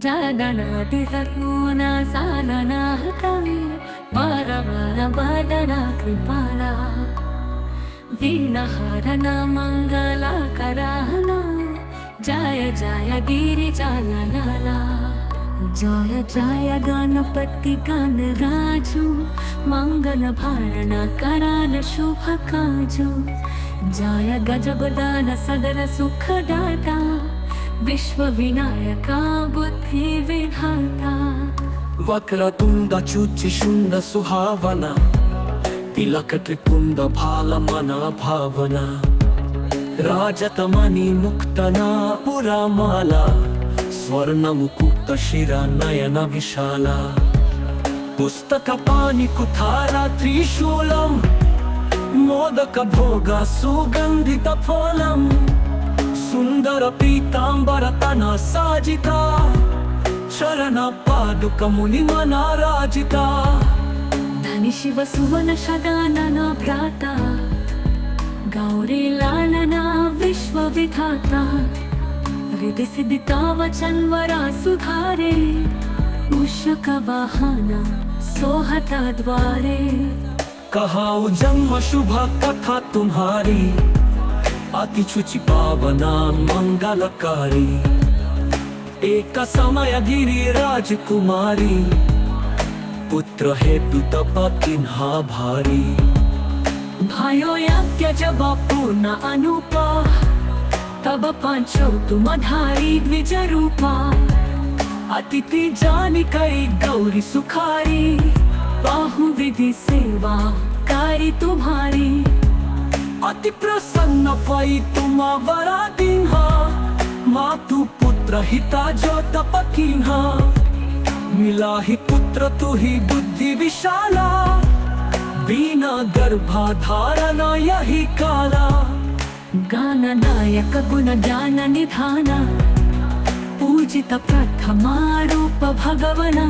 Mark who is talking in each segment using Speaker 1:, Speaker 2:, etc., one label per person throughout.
Speaker 1: जागनातिहून सालनाहतवे वरवरवदना कृपाला वीणहरण मङ्गलकराहना जय जय गिरिजानला जय जय गणपति गणराजु मंगल भारण करान शुभ काजु जय गजबदान सदर सुखदाता विश्व विनायका बुद्धि विधाता
Speaker 2: वक्रतुंड शुंड सुहावना तिलक त्रिपुंड भालमना भावना राजतमणि मुक्तना पुरामाला स्वर्ण मुकुट शिरा नयन विशाला पुस्तक पाणि कुठारा त्रिशूलम मोदक भोग सुगंधित फलम सुंदर पीतांबर तना साजिता चरण पादुक मुनि मनाराजिता
Speaker 1: धनि शिव सुवन शदानना भ्राता गौरी लालना विश्व विधाता हृदय सिद्धिता वचन वरा सुधारे मूषक वाहना सोहता द्वारे
Speaker 2: कहाऊ जन्म शुभ कथा तुम्हारी अति शुचि पावना मंगलकारी एक समय गिरी राजकुमारी पुत्र हेतु तप किन्हा भारी
Speaker 1: भयो यज्ञ जब पूर्ण अनुपा तब पांचो तुम धारी द्विज रूपा अतिथि जानी करी गौरी सुखारी बाहु विधि सेवा कारी तुम्हारी
Speaker 2: अति प्रसन्न भई तुम वरा दीन्हा मातु पुत्र हिता जो तप कीन्हा मिला ही पुत्र तु ही बुद्धि विशाला बिना गर्भाधारण यही काला
Speaker 1: गान नायक गुण ज्ञान निधान पूजित प्रथमा रूप भगवना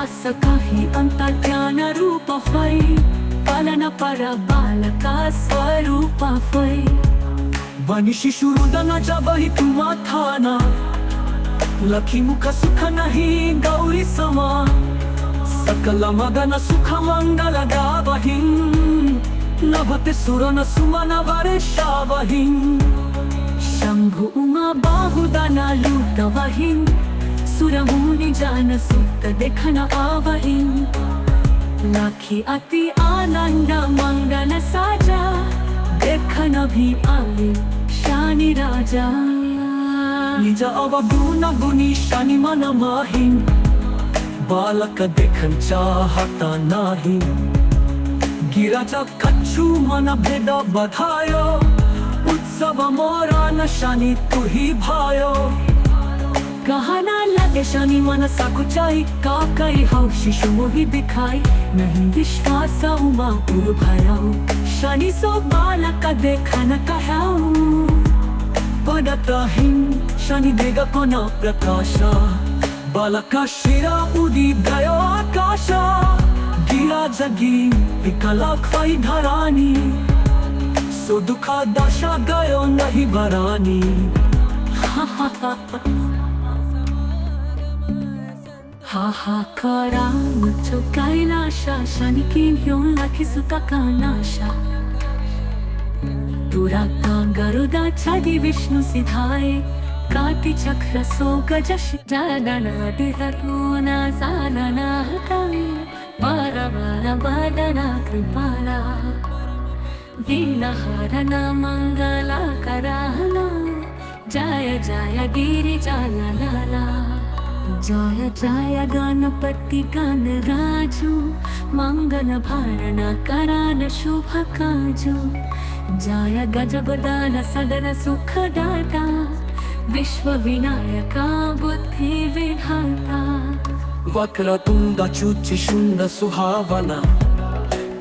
Speaker 1: आस काही अंत ज्ञान रूप फै पालन पर बालका स्वरूप फै
Speaker 2: बनि शिशु रुदन जब ही तुम थाना लखी मुख सुख नहीं गौरी समा सकल मगन सुख मंगल गावहिं नभते सुरन सुमन वर्षावहिं
Speaker 1: शंभु उमा बाहुदना लूटवहिं सुर मुनि जान सुत देखन आवहिं लाखी अति आनंद मंगल साजा देखन भी आवे शानी राजा
Speaker 2: निज अवगुण गुणी शनि मन माहिं बालक देखन चाहता नाही गिरजा कच्छु मन भेद बधायो उत्सव मोरा न शनि तु ही भायो
Speaker 1: कहना लगे शनि मन सकुचाई का कई हो शिशु मोहि दिखाई नहीं विश्वास उमा पुर भयो शनि सो बालक देखन कहाऊ
Speaker 2: पदतहिं शनि देग कोन प्रकाशा बालक शिरा उदी गयो आकाश गिरा जगी विकला खै धरानी सो दुखा दशा गयो नहीं बरानी
Speaker 1: हाहाकारा मुझो कैलाशा शनि किन्ह्यो लखी सुत कानाशा दुराता गरुदा छदि विष्णु सिधाए काति चक्र सो गजश जागनातिहून सालनाहतवे वरवरवदना कृपाला वीणहरण मङ्गलकराहना जय जय गिरिजानला जय जय गणपति गणराजु मंगल भारण करान शुभ काजु जय गजबदान सदर सुखदाता विश्व विनायका बुद्धि विधाता
Speaker 2: वक्रतुंड शुंड सुहावना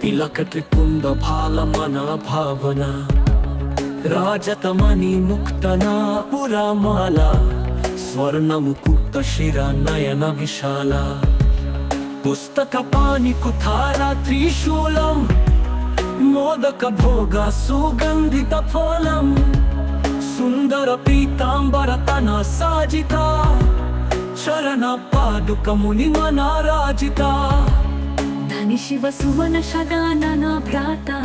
Speaker 2: तिलक त्रिपुंड भालमना भावना राजतमणि मुक्तना पुरामाला स्वर्ण मुकुट शिरा नयन विशाला पुस्तक पाणि कुठारा त्रिशूलम मोदक भोग सुगंधित फलम सुंदर पीतांबर तना साजिता शरण पादुक मुनि मना राजिता
Speaker 1: धनी शिव सुवन शदानना भ्राता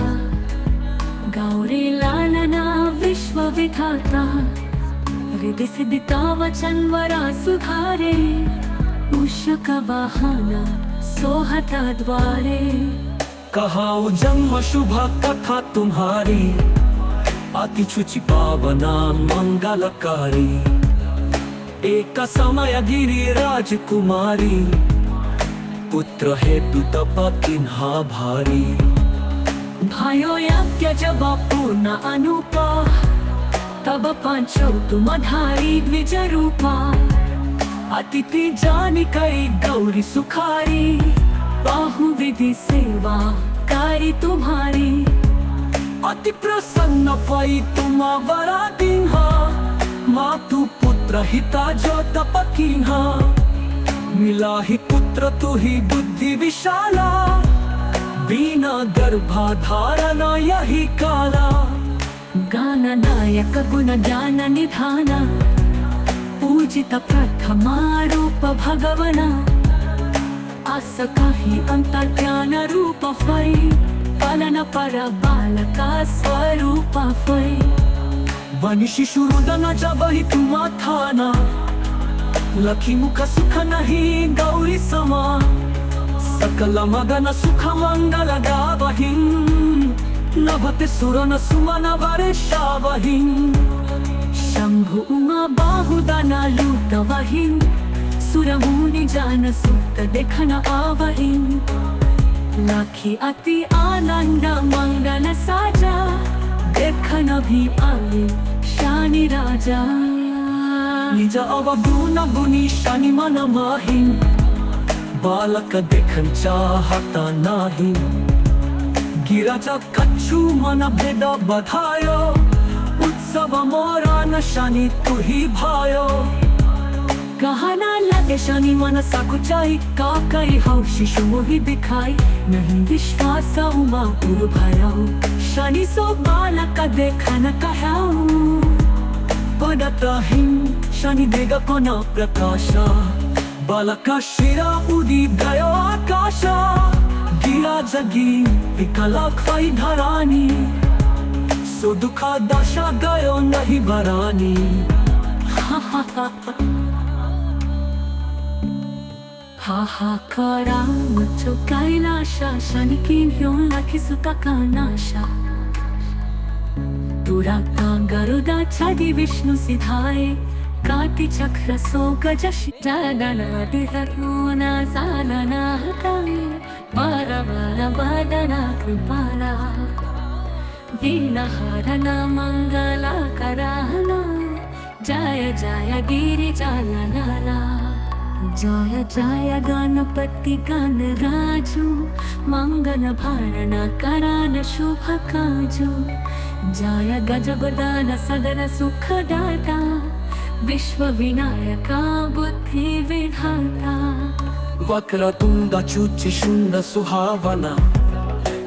Speaker 1: गौरी लालना विश्व विधाता हृदय सिद्धिता वचन वरा सुधारे मूषक वाहन सोहता द्वारे
Speaker 2: कहाऊ जन्म शुभ कथा तुम्हारी अति शुचि पावना मंगलकारी एक समय गिरी राजकुमारी पुत्र हेतु तप किन्हा भारी
Speaker 1: भयो यज्ञ जब पूर्ण अनुपा तब पांचो तुम धारी द्विज रूपा अतिथि जानी कई गौरी सुखारी बाहु विधि सेवा कारी तुम्हारी अति प्रसन्न भई तुम वरा दीन्हा मातु पुत्र हिता जो तप कीन्हा मिला ही पुत्र तु ही बुद्धि विशाला बिना गर्भाधारण यही काला गान नायक गुण ज्ञान निधान पूजित प्रथमा रूप भगवना आस काही अंतर ज्ञान रूप फै पालन पर बालका स्वरूप फै बनी शिशु रुदन जब ही तुम थाना लखी मुख सुख नहीं गौरी समा सकल मगन सुख मंगल गावहिं नभते सुरन सुमन वर्षावहिं शंभु उमा बाहुदना लूटवहिं सुरमुनि जान सुत देखन आवहिं लाखी अति आनंद मंगल साजा देखन भी आए शानी राजा निज अवगुण गुणी शनि मन माहिं बालक देखन चाहता नाही गिरजा कच्छु मन भेद बधायो उत्सव मोरा न शनि तु ही भायो कहना लगे शनि मन सकुचाई का कई हो शिशु मोहि दिखाई नहीं विश्वास उमा पुर भयो शनि सो बालक देखन कहाऊ पदतहिं शनि देग कोन प्रकाशा बालका शिरा उदी गयो आकाशा गिरा जगी विकला खै धरानी सो दुखा दशा गयो नहीं बरानी हाहाकारा मुझो कैलाशा शनि किन्ह्यो लखी सुता का नाशा दुराता गरुदा छादी विष्णु सिधाए काटी चक्र सो गजश जादना दिहरुना सालना हताए बार बार बादना कृपाला वीणा हरना मंगला कराना जय जय गिरि जालनाला जय जय गणपति गण राजू मंगल भारण करान शुभ काजू जय गजगदान सदन सुखदाता विश्व विनायका बुद्धि विधाता
Speaker 2: वक्रतुंड चुचि शुंड सुहावना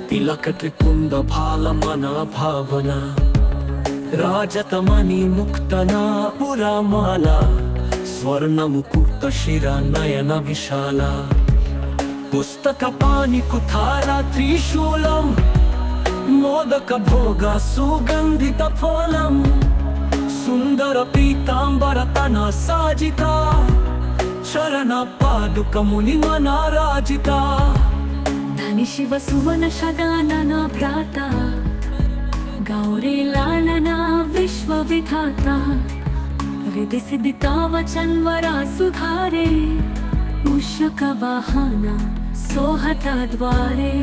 Speaker 2: तिलक त्रिपुंड भाल मना भावना राजतमणि मुक्तना पुरा माला स्वर्ण मुकुट शिरा नयन विशाला पुस्तक पाणि कुठारा त्रिशूलम मोदक भोग सुगंधित फलम सुंदर पीतांबर तना साजिता शरण पादुक मुनि मना राजिता धनी शिव सुवन शदानना भ्राता गौरी लालना विश्व विधाता हृदय सिद्धिता वचन वरा सुधारे मूषक वाहन सोहता द्वारे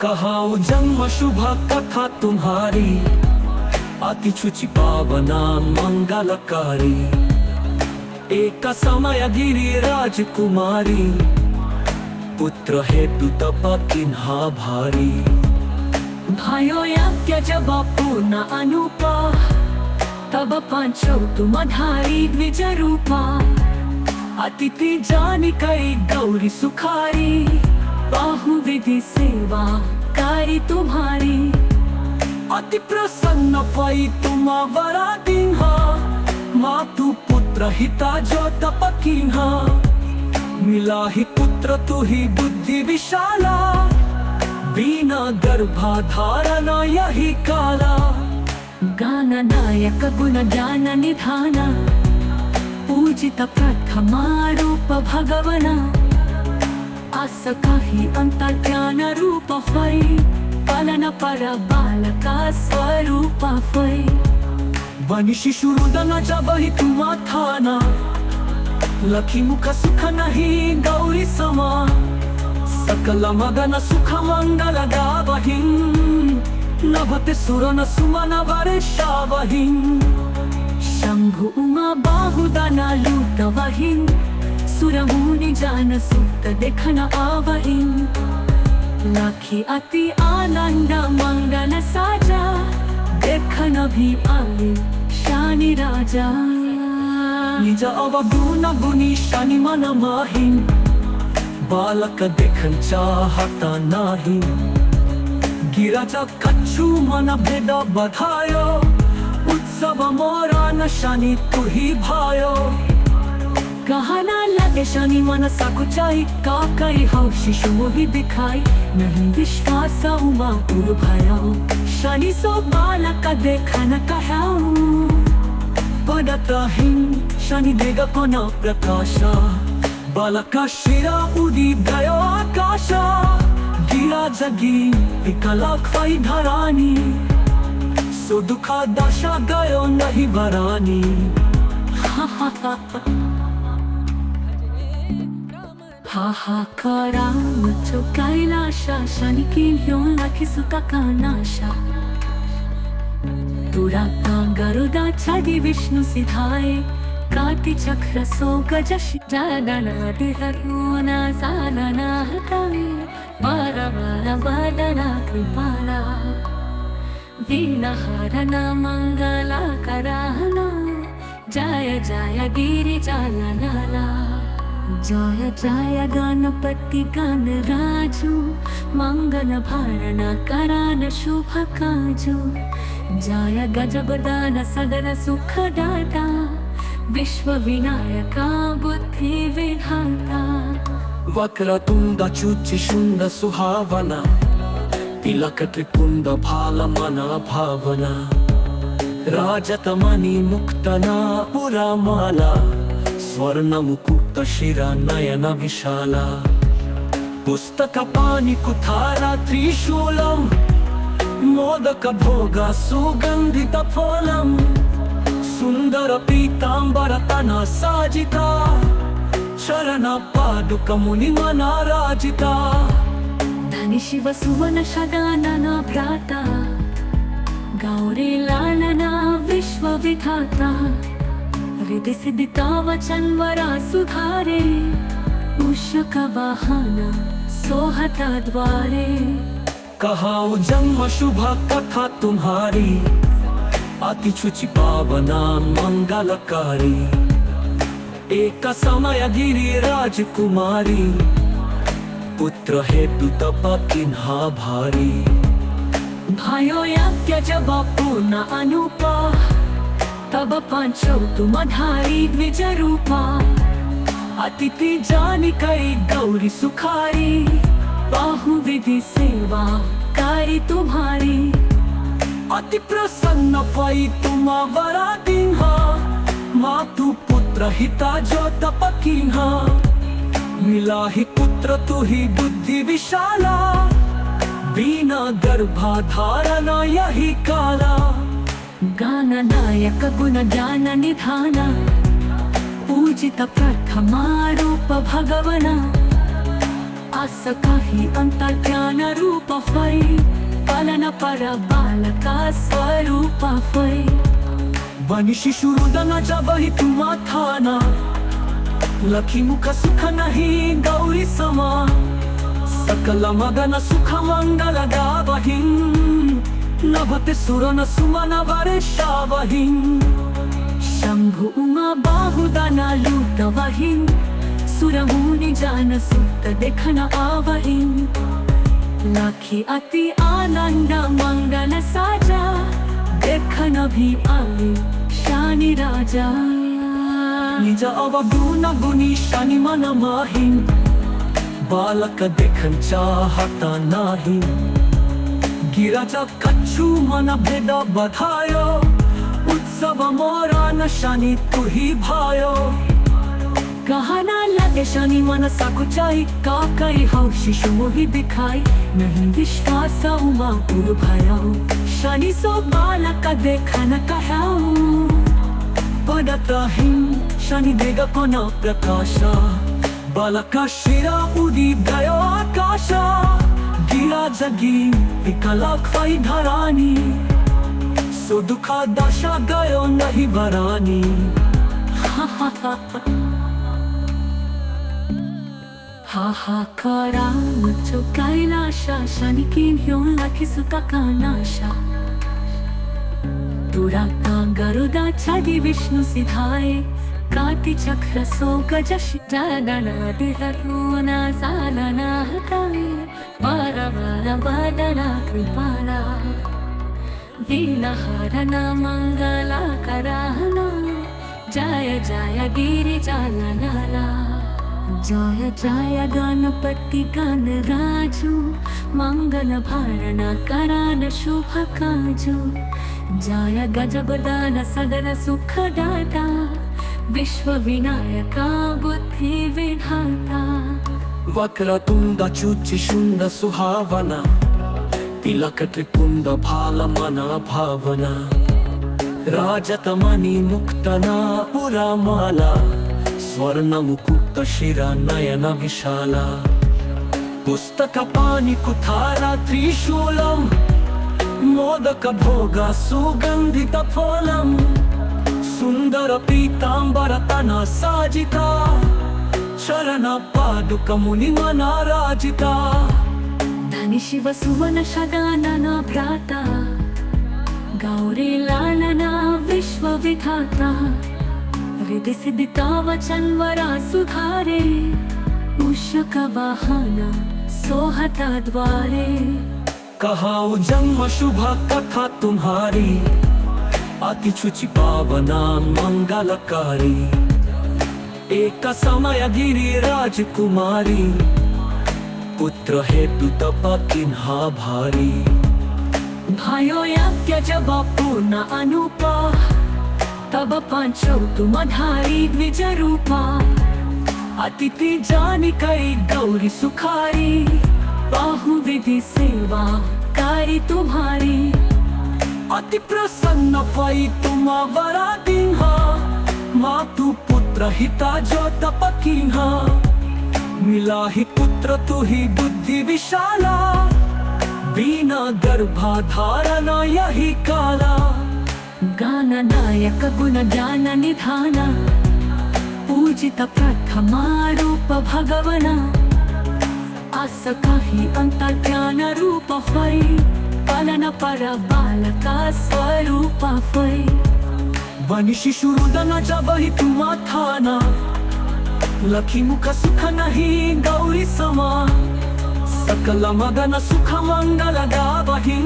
Speaker 2: कहाऊ जन्म शुभ कथा तुम्हारी अति शुचि पावना मंगलकारी एक समय गिरी राजकुमारी पुत्र हेतु तप किन्हा भारी भयो यज्ञ जब पूर्ण अनुपा तब पांचो तुम धारी द्विज रूपा अतिथि जानी कई गौरी सुखारी बाहु विधि सेवा कारी तुम्हारी अति प्रसन्न भई तुम वरा दीन्हा मातु पुत्र हिता जो तप कीन्हा मिला ही पुत्र तू ही बुद्धि विशाला, बिना गर्भाधारणा यही काला।
Speaker 1: गान नायक गुण ज्ञान निधान, पूजित प्रथमा रूप भगवना। आस काही अंतर्ज्ञान रूप फै, पालन पर बालका स्वरूप फै।
Speaker 2: बनी शिशु रुदन जबहि तुम्हा थाना, लखी मुख सुख नहीं गौरी समा। सकल मगन सुख मंगल गावहिं, नभते सुरन सुमन वर्षावहिं।
Speaker 1: शंभु उमा बाहुदाना लूटवहिं, सुरमुनि जान सुत देखन आवहिं। लाखी अति आनंद मंगल साजा, देखन भी आए शानी राजा।
Speaker 2: निज अवगुण गुणी शनि मन माहिं, बालक देखन चाहता नाही। गिरज कच्छु मन भेद बधायो, उत्सव मोरा न शनि तू ही भायो।
Speaker 1: कहना लगे शनि मन सकुचाई, काकई हो शिशु मोहि दिखाई। नहीं विश्वास उमा पुर भयो, शनि सो बालक देखन कहाऊ।
Speaker 2: पडताहिं शनि देग कोना प्रकाशा, बालका शिरा उडी गयो आकाशा। गिरा जगी विकला ख्वाई धरानी, सो दुखा दशा गयो नहीं बरानी।
Speaker 1: हाहाकारा मचो कैलाशा, शनि किल्यो लाखी सुता का नाशा। दुराता गरुदा छादी विष्णु सिधाए, काटी चक्र सो गजश। जादना दिहरुना सालना हतावे, बार बार बादना कृपाला। वीणा हरना मंगला कराहना, जय जय गिरिजानला। जय जय गणपति गणराजु, मंगल भरण करान शुभ काजु। जय गजबदान सदन सुखदाता, विश्व विनायका बुद्धि विधाता।
Speaker 2: वक्रतुंड चुचि शुंड सुहावना, तिलक त्रिपुंड भाल मन भावना। राजतमणि मुक्तना पुरा माला, स्वर्ण मुकुट शिरा नयन विशाला। पुस्तक पाणि कुठारा त्रिशूलम, मोदक भोग सुगंधित फलम। सुंदर पीतांबर तना साजिता, चरण पादुक मुनि मना राजिता।
Speaker 1: धनि शिव सुवन शदानना भ्राता, गौरी लालना विश्व विधाता। हृदय सिद्धिता वचन वरा सुधारे, मूषक वाहन सोहता द्वारे।
Speaker 2: कहाऊ जन्म शुभ कथा तुम्हारी, अति शुचि पावना मंगलकारी। एक समय गिरी राजकुमारी, पुत्र हेतु तप किन्हा भारी।
Speaker 1: भयो यज्ञ जब पूर्ण अनुपा, तब पांचो तुम धारी द्विज रूपा। अतिथि जानी कई गौरी सुखारी, बाहु विधि सेवा कारी तुम्हारी। अति प्रसन्न भई तुम वरा दीन्हा, मातु पुत्र हिता जो तप कीन्हा। मिला ही पुत्र तू ही बुद्धि विशाला, बिना गर्भाधारणा यही काला। गान नायक गुण ज्ञान निधान, पूजित प्रथमा रूप भगवना। आस काही अंतर्ज्ञान रूप फै, पालन पर बालका स्वरूप फै। बनी शिशु रुदन जबहि तुम्हा थाना, लखी मुख सुख नहीं गौरी समा। सकल मगन सुख मंगल गावहिं, नभते सुरन सुमन वर्षावहिं। शंभु उमा बाहुदाना लूटवहिं, सुरमुनि जान सुत देखन आवहिं। लाखी अति आनंद मंगल साजा, देखन भी आए शानी राजा।
Speaker 2: निज अवगुणी शनि मन माहीन बालक देखन चाहता नाही गिराजा कच्छु मन भेद बधायो उत्सव मोरा न शनि तुही भायो
Speaker 1: कहना लगे शनि मन सकुचाई काकई हौशी मोहि दिखाई नहीं विश्वास उमा पुर भयो शनि सो बालक देखन कहाऊ
Speaker 2: पडताही शनि देग कोण प्रकाश बालक शिरा उडी गयो आकाश गिरा जगी विकला ख्वाई धरानी सो दुखा दशा गयो नहीं बरानी
Speaker 1: हाहाकारा मुझो कैलाशा शनि की ह्यों लखिसुता कानाशा दुराता गरुदा छादी विष्णु सिधाए काति चक्र सो गजश जादना दिहरुना सालना हतावे बारा बारा बादना कृपाला वीणहरना मंगला कराहना जय जय गिरिजालनाला जय जय गणपति गणराजु मंगल भरण करान शुभ काजु जय गजबदान सदन सुखदाता विश्व विनायका बुद्धि विधाता
Speaker 2: वक्रतुंड चुचि शुंड सुहावना तिलक त्रिपुंड भाल मन भावना राजतमणि मुक्तना पुरामाला स्वर्ण मुकुट शिरा नयन विशाला पुस्तक पाणि कुठारा त्रिशूलम मोदक भोग सुगंधित फलम सुंदर पीतांबर तना साजिता चरण पादुक मुनि मनाराजिता
Speaker 1: धनि शिव सुवन शगानना भ्राता गौरी लालना विश्व विधाता हृदय सिद्धिता वचन वरा सुधारे मूषक वाहन सोहता द्वारे
Speaker 2: कहाऊ जन्म शुभ कथा तुम्हारी अति शुचि पावना मंगलकारी एक समय गिरी राजकुमारी पुत्र हेतु तप किन्हा भारी
Speaker 1: भयो यज्ञ जब पूर्ण अनुपा तब पांचौ तुमधारी द्विज रूपा अतिथि जानी कई गौरी सुखारी बाहु विधि सेवा कारी तुम्हारी अति प्रसन्न भई तुम वरा दीन्हा मातु पुत्र हिता जो तप कीन्हा मिला ही पुत्र तु ही बुद्धि विशाला बिना गर्भाधारण यही काला गान नायक गुण ज्ञान निधाना पूजित प्रथमा रूप भगवना आस काही अंत ज्ञान रूप फै पालन पर बालका स्वरूप फै बनि शिशु रुदन जब ही तुम थाना लखी मुख सुख नहीं गौरी समा सकल मगन सुख मंगल गावहिं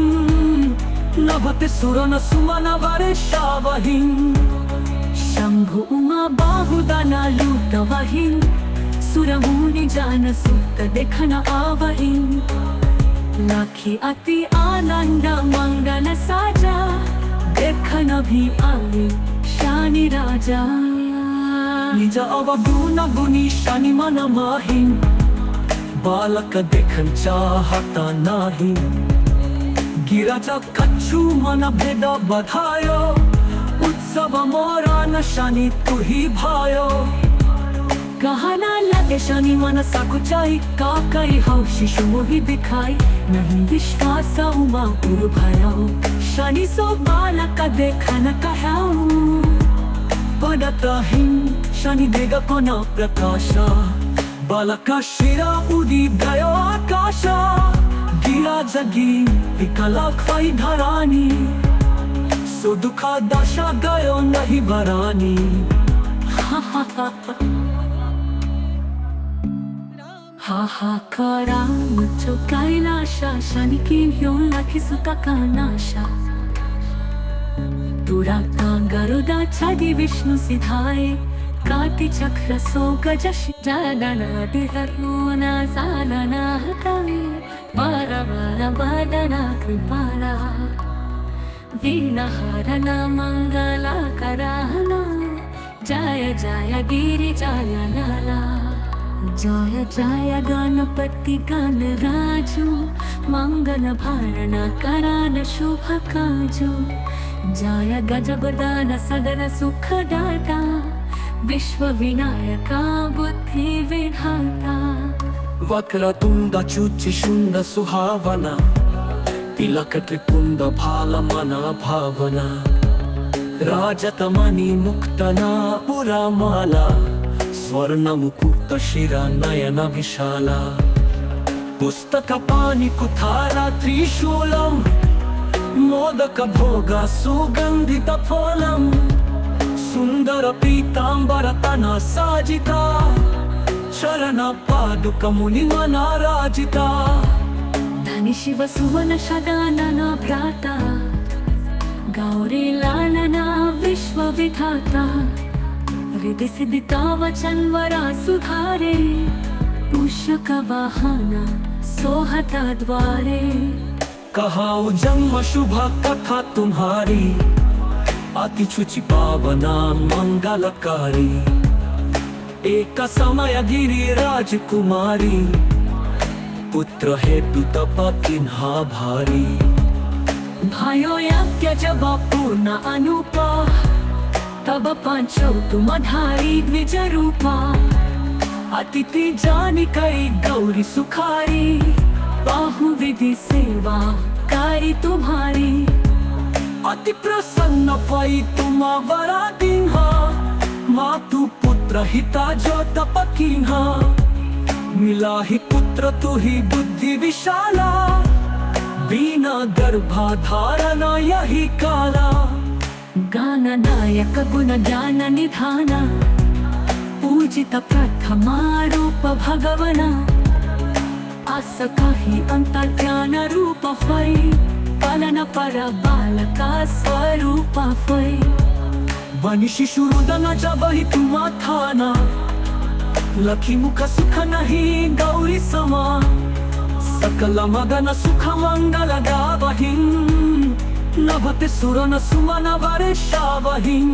Speaker 1: नभते सुरन सुमन वर्षावहिं शंभु उमा बाहुदना लूटवहिं सुरमुनि जान सुत देखन आवहिं लाखी अति आनंद मंगल साजा देखन भी आवे शनि राजा निज अवगुणी शनि मन माहीन बालक देखन चाहता नाही गिराजा कच्छु मन भेद बधायो उत्सव मोरा न शनि तुही भायो कहना लगे शनि मन सकुचाई काकई हौशी मोहि दिखाई नहीं विश्वास उमा पुर भयो शनि सो बालक देखन कहाऊ पडताही शनि देग कोण प्रकाश बालक शिरा उडी गयो आकाश गिरा जगी विकला ख्वाई धरानी सो दुखा दशा गयो नहीं बरानी हाहाकारा मुझो कैलाशा शनि की ह्यों लखिसुता कानाशा दुराता गरुदा छादी विष्णु सिधाए काटिचक्र सोगजशिजाननादिहरूना सालनाहतवे वारवारवदना कृपाला वीणहरणा मङ्गलाकराला जय जय गिरिजालनाला जय जय गणपति गणराजु मंगल भारण करान शुभ काजु जय गजबदान सदन सुखदाता विश्व विनायका बुद्धि विधाता
Speaker 2: वक्रतुंड शुचिशुंड सुहावना तिलक त्रिपुंड भालमना भावना राजतमणि मुक्तना पुरामाला स्वर्ण मुकुट शिरा नयन विशाला पुस्तक पाणि कुठारा त्रिशूलम मोदक भोग सुगंधित फलम सुंदर पीतांबर तना साजिता चरण पादुक मुनि मनाराजिता
Speaker 1: धनि शिव सुवन शदानना भ्राता गौरी लालना विश्व विधाता हृदय सिद्धिता वचन वरा सुधारे पुष्यक वाहना सोहता द्वारे
Speaker 2: कहाऊ जन्म शुभ कथा तुम्हारी अति शुचि पावना मंगलकारी एक समय गिरी राजकुमारी पुत्र हेतु तप किन्हा भारी
Speaker 1: भयो यज्ञ जब पूर्ण अनुपा तब पांचौ तुम धारी द्विज रूपा अतिथि जानी कई गौरी सुखारी बाहु विधि सेवा कारी तुम्हारी अति प्रसन्न भई तुम वरा दीन्हा मातु पुत्र हिता जो तप कीन्हा मिला ही पुत्र तु ही बुद्धि विशाला बिना गर्भाधारण यही काला गान नायक गुण ज्ञान निधान पूजित प्रथमा रूप भगवना आस काही अंतर्ज्ञान रूप फै पालन पर बालका स्वरूप फै बनि शिशु रुदन जब ही तुम थाना लखी मुख सुख नहीं गौरी समा सकल मगन सुख मंगल गावहिं नभते सुरन सुमन वर्षावहिं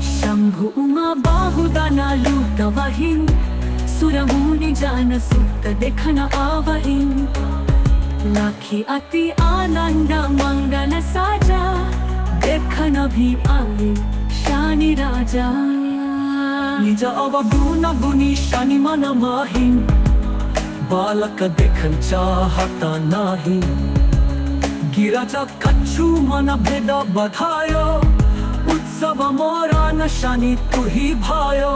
Speaker 1: शंभु उमा बाहुदना लूटवहिं सुरमुनि जान सुत देखन आवहिं लाखी अति आनंद मंगल साजा देखन भी आए शानि राजा निज अवगुण गुणी शनि मन माहिं बालक देखन चाहता नाही गिरजा कच्छु मन भेद बधायो उत्सव मोरा न शनि तु ही भायो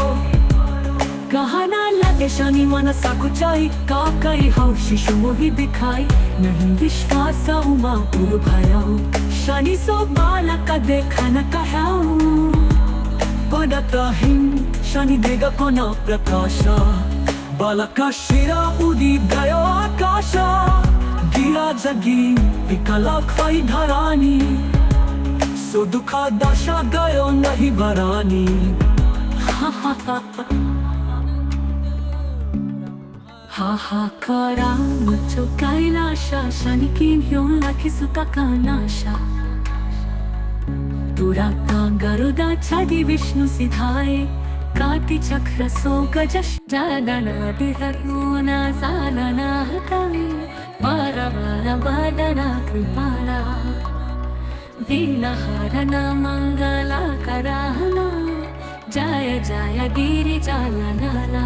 Speaker 1: कहना लगे शनि मन सकुचाई का कई हो शिशु मोहि दिखाई नहीं विश्वास उमा पुर भयो शनि सो बालक देखन कहाऊ पदतहिं शनि देग कोन प्रकाशा बालक शिरा उदी गयो आकाश गिरा जगी विकला ख्वाई धरानी सो दुखा दशा गयो नहीं बरानी हाहाकारा मुझो कैलाशा शनि किन्ह्यो लखी सुता कानाशा दुराता गरुदा छादी विष्णु सिधाए काटी चक्र सोगजशिजाननादिहरूना सालनाहतवे वारवारवदना कृपाला वीणहरणा मङ्गलाकराला जय जय गिरिजालनाला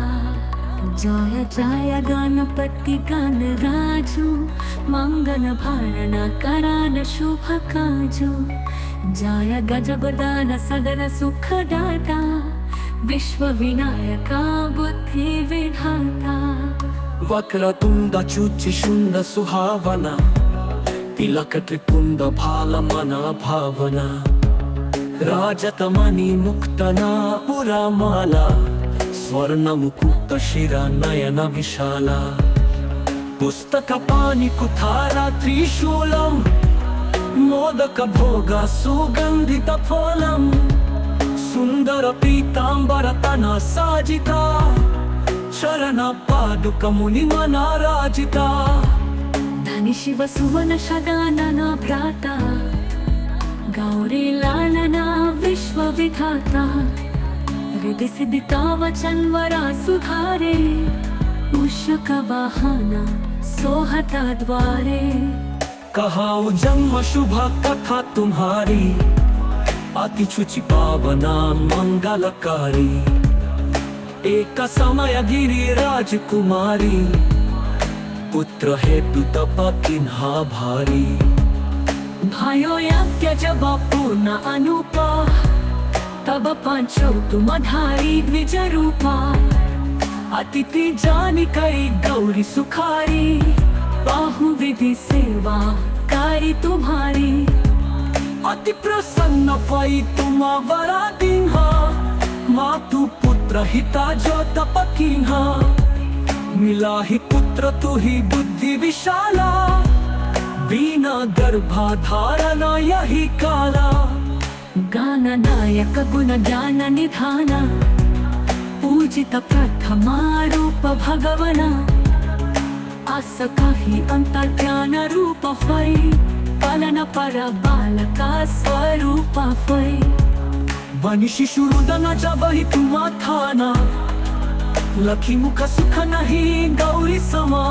Speaker 1: जय जय गणपति गणराजु मंगल भारण करान शुभ काजु जय गजबदान सदन सुखदाता विश्व विनायका बुद्धि विधाता
Speaker 2: वक्रतुंड शुचिशुंड सुहावना तिलक त्रिपुंड भालमना भावना राजतमणि मुक्तना पुरामाला स्वर्ण मुकुट शिरा नयन विशाला पुस्तक पाणि कुठारा त्रिशूलम मोदक भोग सुगंधित फलम सुंदर पीतांबर तना साजिता शरण पादुक मुनि मना राजिता
Speaker 1: धनी शिव सुवन शगानन भ्राता गौरी लालना विश्व विधाता हृदय सिद्धिता वचन वरा सुधारे उषक वाहना सोहता द्वारे
Speaker 2: कहाऊ जन्म शुभ कथा तुम्हारी अति शुचि पावना मंगलकारी एक समय गिरिराज कुमारी पुत्र हेतु तप किन्हा भारी
Speaker 1: भयो यज्ञ जब पूर्ण अनुपा तब पंचो तुम धारी द्विज रूपा अतिथि जानी कई गौरी सुखारी बाहु विधि सेवा कारी तुम्हारी अति प्रसन्न भई तुम वरा दीन्हा मातु पुत्र हिता जो तप कीन्हा मिला ही पुत्र तू ही बुद्धि विशाला बिना गर्भाधारण यही काला गान नायक गुण ज्ञान निधान पूजित प्रथमा रूप भगवना आस काही अंतर ज्ञान रूप फै पालन पर बालका स्वरूप फै
Speaker 2: बनी शिशु रुदन जब ही तुम थाना लखी मुख सुख नहीं गौरी समा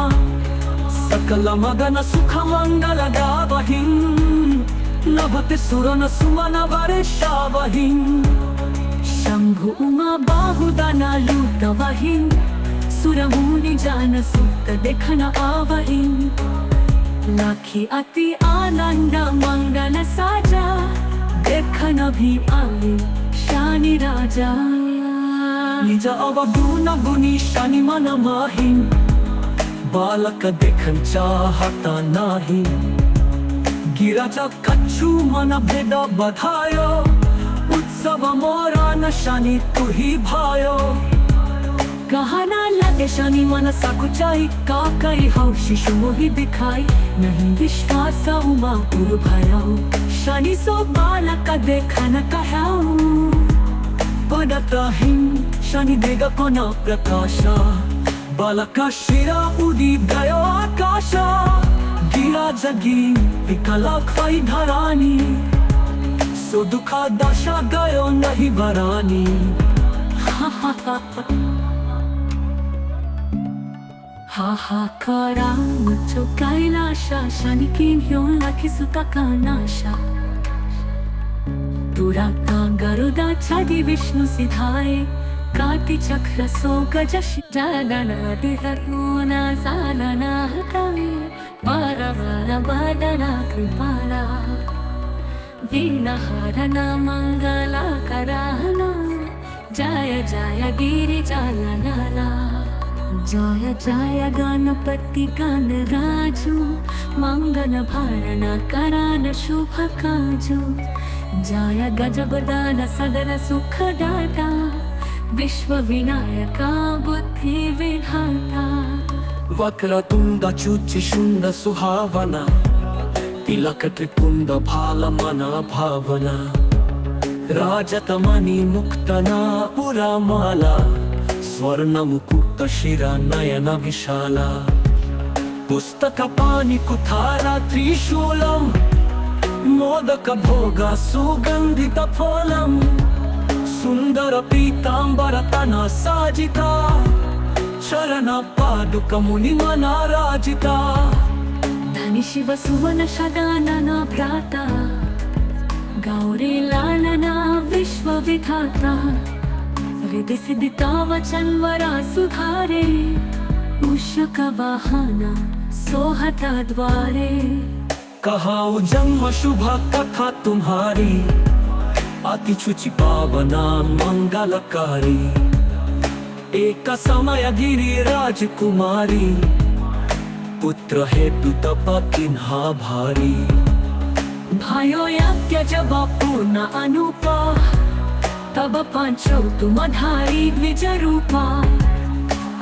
Speaker 2: सकल मगन सुख मंगल गावहिं नभते सुरन सुमन वर्षावहिं
Speaker 1: शंभु उमा बाहुदना लूटवहिं सुरमुनि जान सुत देखन आवहिं लाखी अति आनंद मंगल साजा देखन भी आवे शानी राजा
Speaker 2: निज अवगुण गुणी शनि मन माहिं बालक देखन चाहता नाही गिराजा कच्छु मन भेद बधायो उत्सव मोरा न शनि तू ही भायो
Speaker 1: कहना लगे शनि मन सकुचाई का कई हौ शिशु मोहि दिखाई नहीं विश्वास उमा पुर भयाऊ शनि सो बालक देखन कहाऊ
Speaker 2: पडताहिं शनि देगा कोना प्रकाशा बालक शिरा उडी गयो आकाशा गिरा जगी विकला खाई धरानी सो दुखा दशा गयो नहीं वरानी
Speaker 1: हाहाकारा मुझो कैलाशा शनि की ह्यों लखी सुता का नाशा दुराता गरुदा छादी विष्णु सिधाए काति चक्र सो गजश जागना दिहरुना सालना हतावे पारवार बादना कृपाला वीणहारना मंगला कराहना जय जय गिरिजानला जय जय गणपति गण राजू मंगल भरण करान शुभ काजू जय गजबदान सदन सुख दाता विश्व विनायका बुद्धि विधाता
Speaker 2: वक्रतुंड चुचि शुंड सुहावना तिलक त्रिपुंड भाल मना भावना राजतमणि मुक्तना पुरामाला स्वर्ण मुकुट शिरा नयन विशाला पुस्तक पाणि कुठारा त्रिशूलम मोदक भोगा सुगंधित फलम सुंदर पीतांबर तना साजिता शरण पादुक मुनि मना राजिता
Speaker 1: धनी शिव सुवन शगानन भ्राता गौरी लालना विश्व विधाता हृदय सिद्धिता वचन वरा सुधारे उषक वाहना सोहता द्वारे
Speaker 2: कहाऊ जन्म शुभ कथा तुम्हारी अति शुचि पावना मंगलकारी एक समय गिरिराज कुमारी पुत्र हेतु तप किन्हा भारी
Speaker 1: भयो यज्ञ जब पूर्ण अनुपा तब पंचो तुम धारी द्विज रूपा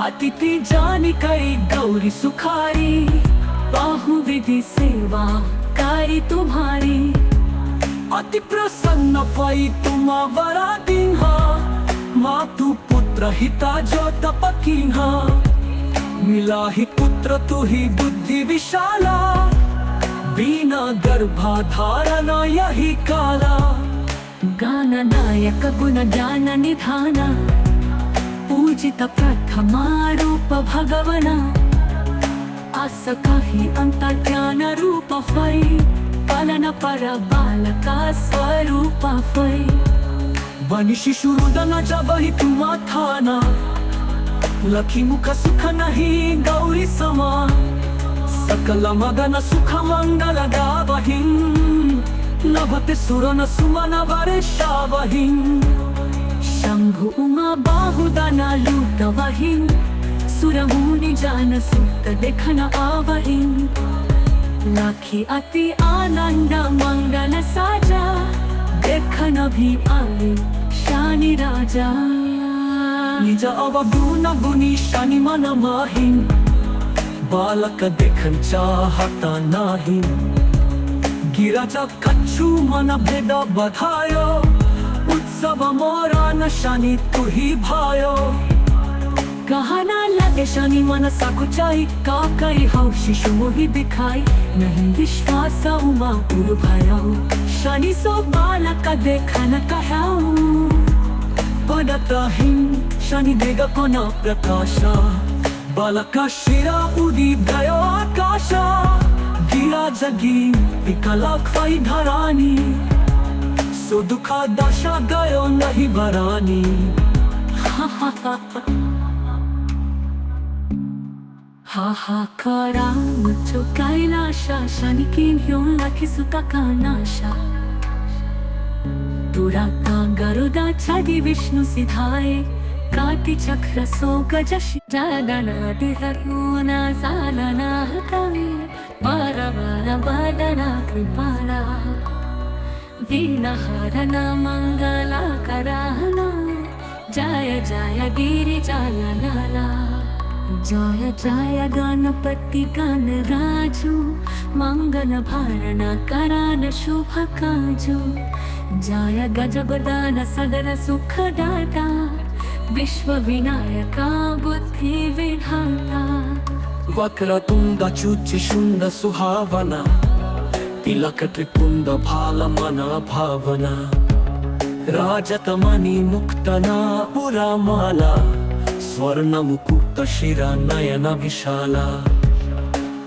Speaker 1: अतिथि जानी कई गौरी सुखारी बाहु विधि सेवा कारी तुम्हारी
Speaker 2: अति प्रसन्न वै तुम्हावरा दिन्हा मातु पुत्र हिता जो तपकिन्हा मिला ही पुत्र तू ही बुद्धि विशाला बिना गर्भाधारण यही काला
Speaker 1: गान नायक गुण ज्ञान निधान पूजित प्रथमा रूप भगवना आस काही अंतर्ज्ञान रूप वै पालन पर बालका स्वरूप वै
Speaker 2: बनी शिशु रुदन जब ही तुम थाना लखी मुख सुख नहीं गौरी समा सकल मगन सुख मंगल गावहिं नभते सुरन सुमन वर्षावहिं
Speaker 1: शंभु उमा बाहुदना लूटवहिं सुरमुनि जान सुत देखन आवहिं लाखी अति आनंद मंगल साजा देखन भी आए शानी राजा
Speaker 2: निज अवगुण गुणी शनि मन माहिं बालक देखन चाहता नाही गिरजा कच्छु मन भेद बधायो उत्सव मोरा न शनि तू ही भायो
Speaker 1: कहना लगे शनि मन सकुचाई का कई हौ शिशु मोहि दिखाई नहीं विश्वास उमा पुर भयाऊ शनि सो बालक देखन कहाऊ
Speaker 2: पडताहिं शनि देगा कोना प्रकाशा बालक शिरा उदी गयो आकाशा गिरा जगी विकला ख्वाई धरानी सो दुखा दशा गयो नहीं बरानी
Speaker 1: हाहाकारा मुझो कैलाशा शनि की ह्यों लखी सुता का नाशा दुराता गरुदा छादी विष्णु सिधाए काटी चक्र सो गजश जागना दिहरुना सालना हतावे बारा बादना कृपाला वीणहारना मंगला कराहना जय जय गिरिजाला जय जय गणपति गण राजू मंगल भारण करान शुभ काजू जय गजबदान सदन सुख दाता विश्व विनायका बुद्धि विधाता
Speaker 2: वक्रतुंड चुचि शुंड सुहावना तिलक त्रिपुंड भाल मना भावना राजतमणि मुक्तना पुरा माला स्वर्ण मुकुट शिरा नयन विशाला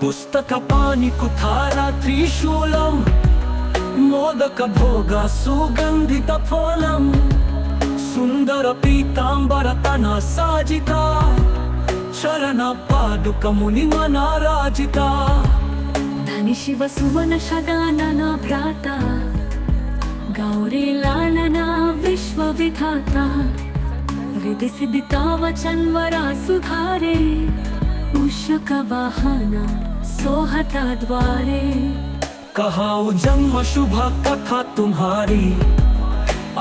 Speaker 2: पुस्तक पाणि कुठारा त्रिशूलम मोदक भोगा सुगंधित फलम सुंदर पीतांबर तना साजिता चरण पादुक मुनि मना राजिता
Speaker 1: धनि शिव सुवन शगानन भ्राता गौरी लालना विश्व विधाता रिद्धि सिद्धिता वचन वरा सुधारे उषक वाहना सोहता द्वारे
Speaker 2: कहाऊ जन्म शुभ कथा तुम्हारी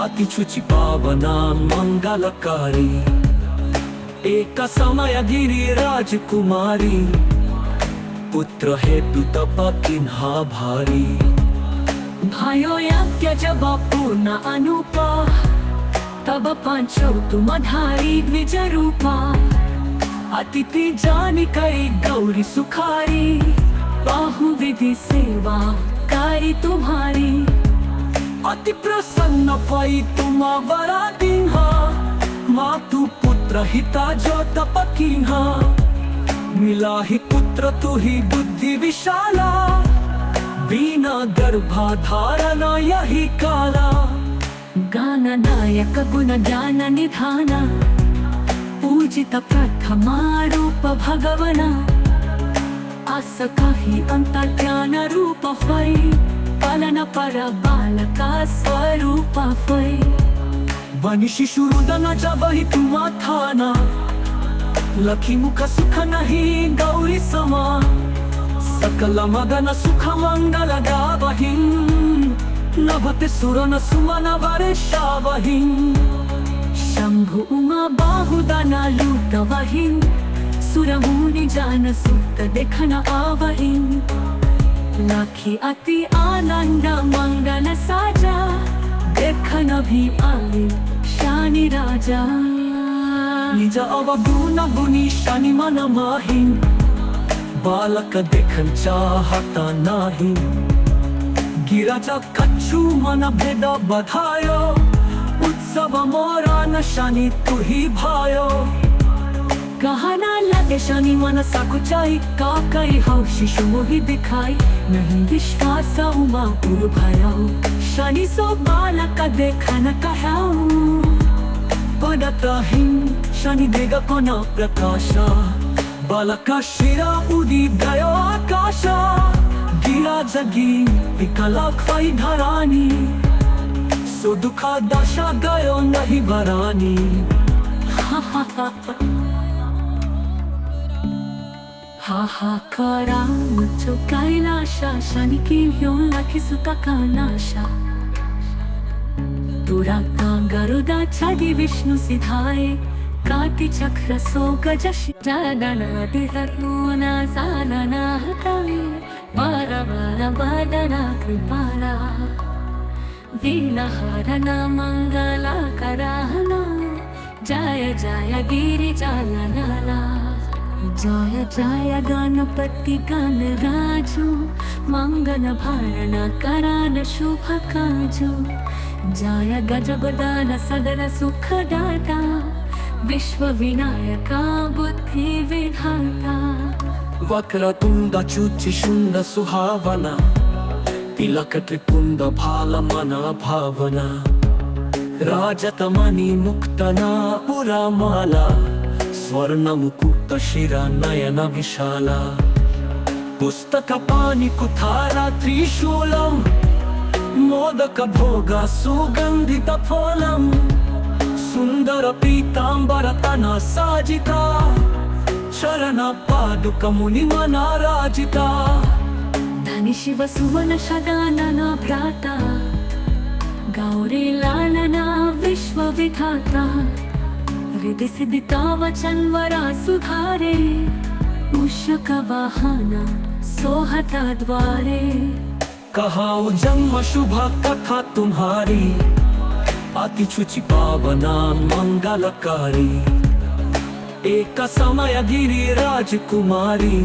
Speaker 2: अति शुचि पावना मंगलकारी एक समय गिरी राजकुमारी पुत्र हेतु तप किन्हा भारी
Speaker 1: भयो यज्ञ जब पूर्ण अनुपा तब पंचो तुम धारी द्विज रूपा अतिथि जानी कई गौरी सुखारी बाहु विधि सेवा कारी तुम्हारी
Speaker 2: अति प्रसन्न वै तुम्हावरा दिन्हा मातु पुत्र हिता जो तपकिन्हा मिला ही पुत्र तू ही बुद्धि विशाला बिना गर्भाधारण यही काला
Speaker 1: गान नायक गुण ज्ञान निधान पूजित प्रथमा रूप भगवना आस काही अंतर्ज्ञान रूप वै पालन पर बालका स्वरूप वै
Speaker 2: बनी शिशु रुदन जब ही तुम थाना लखी मुख सुख नहीं गौरी समा सकल मगन सुख मंगल गावहिं नभते सुरन सुमन वर्षावहिं
Speaker 1: शंभु उमा बाहुदना लूटवहिं सुरमुनि जान सुत देखन आवहिं लाखी अति आनंद मंगल साजा, देखन भी आले शानी राजा.
Speaker 2: निज अवगुण गुणी शनि मन माही, बालक देखन चाहता नाही. गिराजा कच्छु मन भेद बधायो, उत्सव मोरा न शनि तुही भायो.
Speaker 1: कहना लगे शनि मन सकुचाई, काकई हौशी मोहि दिखाई. नहीं विश्वास उमा पुर भयाऊ, शनि सो बालक देखन कहाऊ.
Speaker 2: पडताही शनि देगा कोण प्रकाश, बालक शिरा उडी गयो आकाश. गिरा जगी विकला खाई धरानी, सो दुखा दशा गयो नहीं भरानी.
Speaker 1: हाहाकारा मुझो कैलाशा, शनि की ह्यों लाखी सुता का नाशा. तुरा का गरुदा छादी विष्णु सिधाए, काटी चक्र सो गजश. जादना दिहरुना सालना हतावे, बारा बारा बादना कृपाला. वीणहारना मंगला कराहना, जय जय गिरिजालनाला. जय जय गणपति गणराजो, मंगल भारण करान शुभ काजो. जय गजबदान सदन सुखदाता, विश्व विनायका बुद्धि विधाता.
Speaker 2: वक्रतुंड चुचि शुंड सुहावना, तिलक त्रिपुंड भाल मना भावना. राजतमणि मुक्तना पुरामाला, स्वर्ण मुकुट शिरा नयन विशाला. पुस्तक पाणि कुठारा त्रिशूलम, मोदक भोग सुगंधित फलम. सुंदर पीतांबर तना साजिता, शरण पादुक मुनि मना राजिता.
Speaker 1: धनि शिव सुवन शदानन भ्राता, गौरी लालना विश्व विधाता. हृदय सिद्धिता वचन वरा सुधारे, मूषक वाहन सोहता द्वारे.
Speaker 2: कहाओ जन्म शुभ कथा तुम्हारी, अति शुचि पावना मंगलकारी. एक समय गिरिराज कुमारी,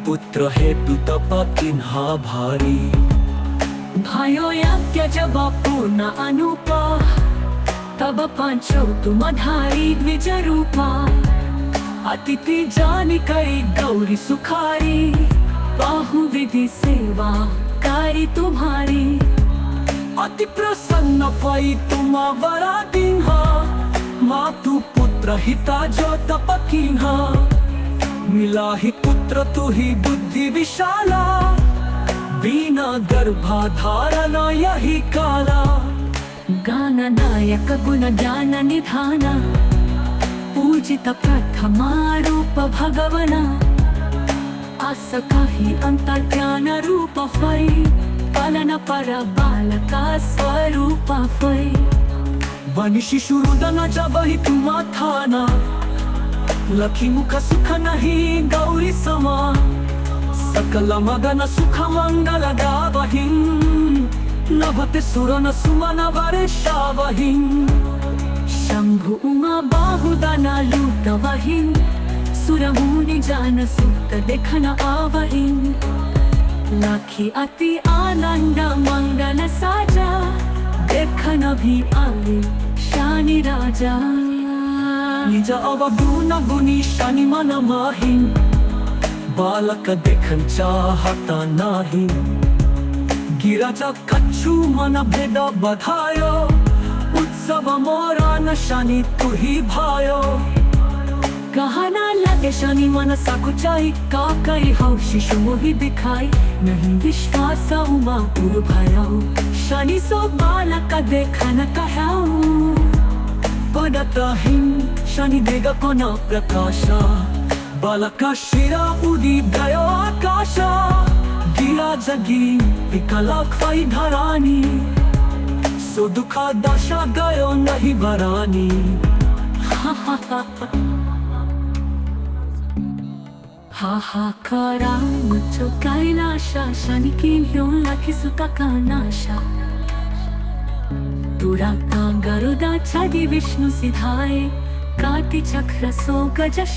Speaker 2: पुत्र हेतु तप किन्हा भारी.
Speaker 1: भयो यज्ञ जब पूर्ण अनुपा, तब पंचो तुम धारी द्विज रूपा. अतिथि जानी कई गौरी सुखारी, बाहुविधि सेवा कारी तुम्हारी. अति प्रसन्न भई तुम वरा दीन्हा, मातु पुत्र हिता जो तप कीन्हा. मिला ही पुत्र तु ही बुद्धि विशाला, बिना गर्भाधारण यही काला. गान नायक गुण ज्ञान निधाना, पूजित प्रथमा रूप भगवना. आस काही अंतर ज्ञान रूप फै, पालन पर बालका स्वरूप फै.
Speaker 2: बनि शिशु रुदन जबहि तुम थाना, लखी मुख सुख नहीं गौरी समा. सकल मगन सुख मंगल गावहि, नभते सुरन सुमन वर्षावहि.
Speaker 1: शंभु उमा बाहुदना लूटवहि, सुर मुनि जान सुत देखन आवहि. लाखी अति आनंद मंगल साजा, देखन भी आले शानी राजा.
Speaker 2: निज अवगुण गुणी शनि मन माही, बालक देखन चाहता नाही. गिराजा कच्छु मन भेद बधायो, उत्सव मोरा न शनि तुही भायो.
Speaker 1: कहना लगे शनि मन सकुचाई, काकई हौशी मोहि दिखाई. नहीं विश्वास उमा पुर भयाऊ, शनि सो बालक देखन कहाऊ.
Speaker 2: पडताही शनि देगा कोण प्रकाश, बालक शिरा उडी गयो आकाश. गिरा जगी विकला खाई धरानी, सो दुखा दशा गयो नहीं भरानी.
Speaker 1: हाहाकारामुcho कैलाशा शनिकी लाखी सुता कानाशा तुरा गरुदा छदी विष्णु सिधाए काति चक्र सो गजश